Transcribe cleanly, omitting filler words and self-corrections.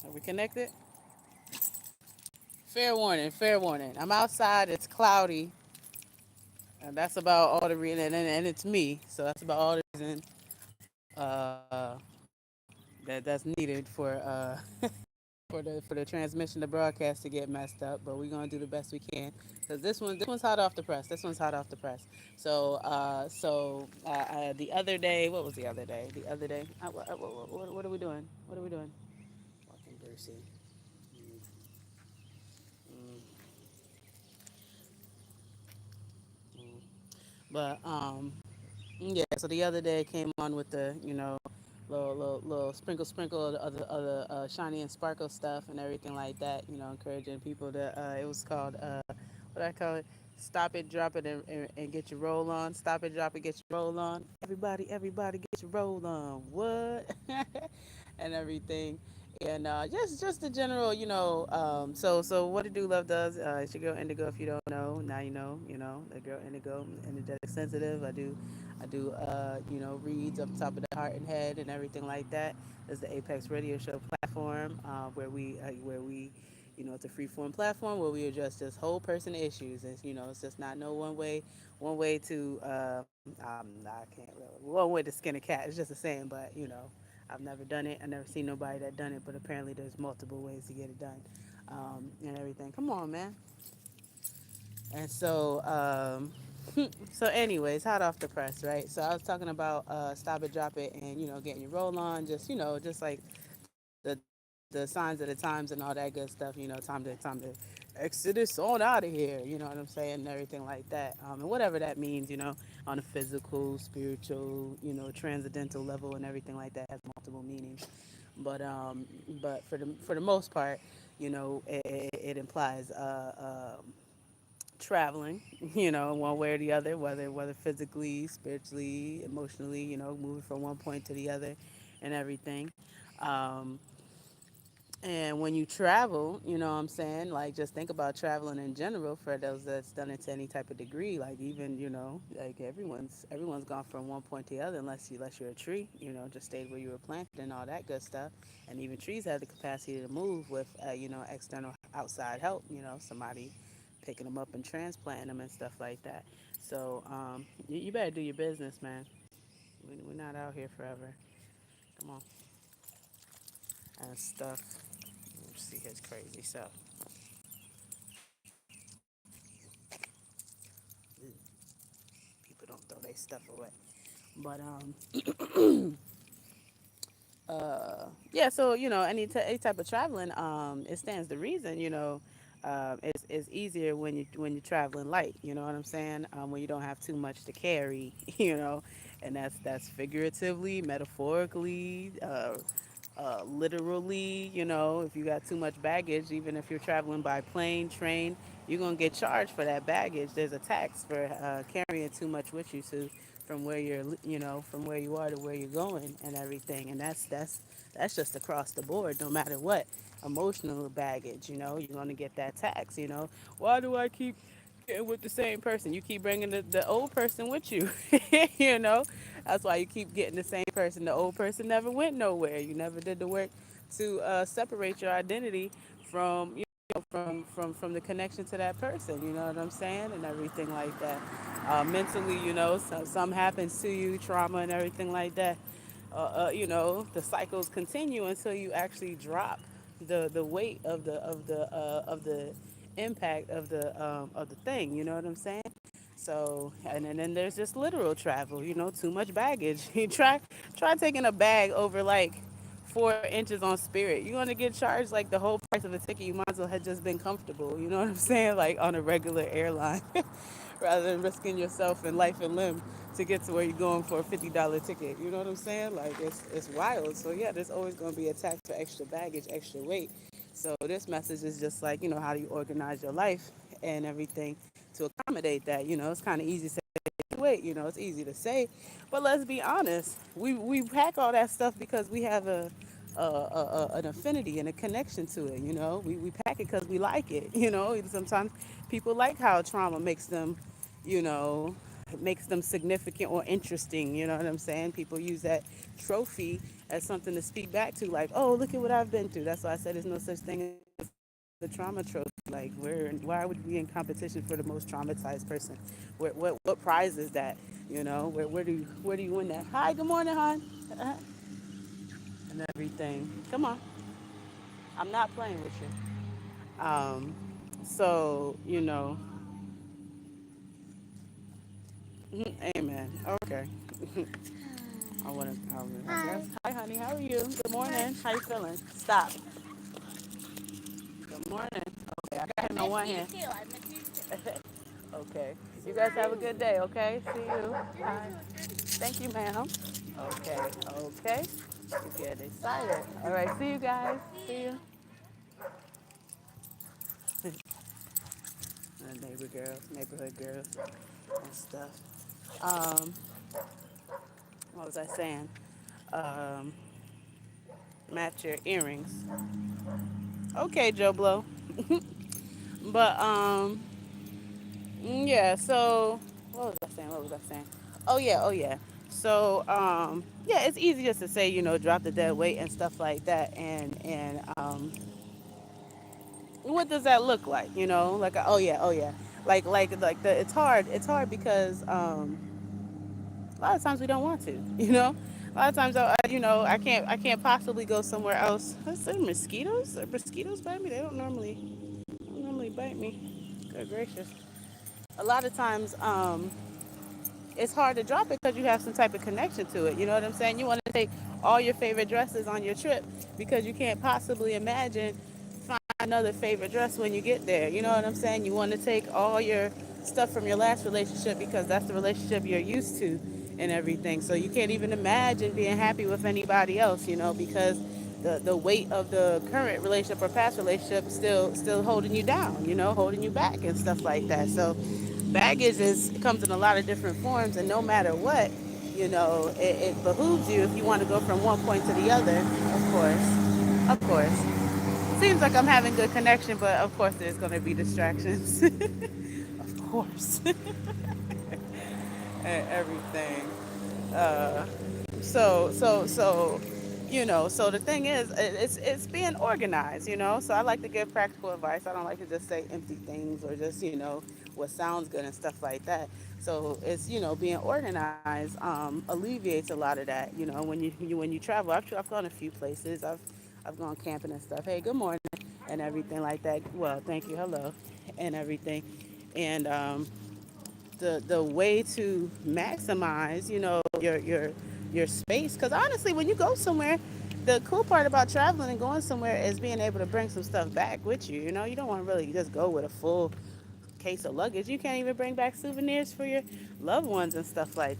Are we connected? Fair warning, fair warning. I'm outside, it's cloudy, and that's about all the reason, and it's me, so that's about all the reason uh, that's needed for the transmission, the broadcast to get messed up. But we're gonna do the best we can because this one's hot off the press. This one's hot off the press. The other day, what was the other day? The other day, what are we doing? What are we doing? Fucking Brucey. Mm, mm, mm. But yeah. So the other day came on with the little sprinkle of the other shiny and sparkle stuff and everything like that. Encouraging people to. It was called what I call it. Stop it, drop it, and get your roll on. Stop it, drop it, get your roll on. Everybody, get your roll on. What? And everything. And just the general, so what the Do Love does, it's your girl Indigo. If you don't know, now you know. The girl Indigo, energetic sensitive. I do reads up top of the heart and head and everything like that. There's the Apex Radio Show platform, where we it's a free form platform where we address just whole person issues. It's just not no one way to I can't really one way to skin a cat. It's just a saying, but I've never done it. I never seen nobody that done it, but apparently there's multiple ways to get it done, and everything. Come on, man. And so anyways, hot off the press, right? So I was talking about stop it, drop it, and getting your roll on, just like the signs of the times and all that good stuff. Time to exodus on out of here. You know what I'm saying, and everything like that. And whatever that means, on a physical, spiritual, transcendental level, and everything like that has multiple meanings. But for the most part, it implies traveling, one way or the other, whether physically, spiritually, emotionally, moving from one point to the other, and everything. Um, and when you travel, what I'm saying, like just think about traveling in general for those that's done it to any type of degree. Like even, like everyone's gone from one point to the other unless you're a tree, just stayed where you were planted and all that good stuff. And even trees have the capacity to move with, external outside help. Somebody picking them up and transplanting them and stuff like that. So you better do your business, man. We're not out here forever. Come on and stuff. Let's see his crazy stuff. People don't throw their stuff away. But yeah. So any type of traveling, it stands to reason. It's easier when you're traveling light. You know what I'm saying? When you don't have too much to carry. And that's figuratively, metaphorically. Literally, if you got too much baggage, even if you're traveling by plane, train, you're gonna get charged for that baggage. There's a tax for carrying too much with you to from where you are to where you're going and everything. And that's just across the board, no matter what. Emotional baggage, you're gonna get that tax. Why do I keep getting with the same person? You keep bringing the old person with you. you know that's why you keep getting the same person. The old person never went nowhere. You never did the work to separate your identity from from the connection to that person. You know what I'm saying, and everything like that. Mentally, some happens to you, trauma and everything like that. The cycles continue until you actually drop the weight of the impact of the thing. You know what I'm saying? So, and then there's just literal travel. Too much baggage. You try taking a bag over like 4 inches on Spirit. You're gonna get charged like the whole price of a ticket. You might as well have just been comfortable. You know what I'm saying? Like on a regular airline, rather than risking yourself and life and limb to get to where you're going for a $50 ticket. You know what I'm saying? Like it's wild. So yeah, there's always gonna be a tax for extra baggage, extra weight. So this message is just like, how do you organize your life and everything to accommodate that. It's kind of easy to say, wait, it's easy to say, but let's be honest. We pack all that stuff because we have an affinity and a connection to it. We pack it because we like it. Sometimes people like how trauma you know, makes them significant or interesting. You know what I'm saying? People use that trophy as something to speak back to, like, oh, look at what I've been through. That's why I said there's no such thing as a trauma trophy. Like, why would we be in competition for the most traumatized person? What prize is that? You know, where do you win that? Hi, good morning, hon. Uh, and everything. Come on, I'm not playing with you. So you know, amen. Okay. I want to. Hi. Hi, honey. How are you? Good morning. How you feeling? Stop. Good morning. Okay, I I got him in miss one you hand. too. I miss you too. Okay. Say You guys have a hi. good day. Okay. See you. You're gonna Hi. do it good. Thank you, ma'am. Okay. Okay. You get excited. All right. See you guys. See See you. you. The neighbor girls, neighborhood girls, and stuff. Um, what was I saying? Um, match your earrings. Okay, Joe Blow. But yeah. So what was I saying? What was I saying? Oh yeah. Oh yeah. So yeah, it's easy just to say, drop the dead weight and stuff like that, and what does that look like? Like, oh yeah, oh yeah, like the it's hard because a lot of times we don't want to. A lot of times I can't possibly go somewhere else. Is there mosquitoes? Are mosquitoes bite me? They don't normally bite me. Good gracious. A lot of times it's hard to drop it because you have some type of connection to it. You know what I'm saying? You want to take all your favorite dresses on your trip because you can't possibly imagine find another favorite dress when you get there. You know what I'm saying? You want to take all your stuff from your last relationship because that's the relationship you're used to and everything. So you can't even imagine being happy with anybody else, because the weight of the current relationship or past relationship is still holding you down, holding you back and stuff like that. So baggage comes in a lot of different forms, and no matter what, it behooves you if you want to go from one point to the other. Of course. Seems like I'm having good connection, but of course there's going to be distractions. Of course, and everything. Uh, so the thing is, it's being organized. So I like to give practical advice. I don't like to just say empty things or just what sounds good and stuff like that. So it's being organized alleviates a lot of that. When you travel. I've gone a few places. I've gone camping and stuff. Hey, good morning Hi, and good everything morning. like that. Well, thank you. Hello, and everything, and the way to maximize your space, because honestly when you go somewhere, the cool part about traveling and going somewhere is being able to bring some stuff back with you. You don't want to really just go with a full case of luggage. You can't even bring back souvenirs for your loved ones and stuff like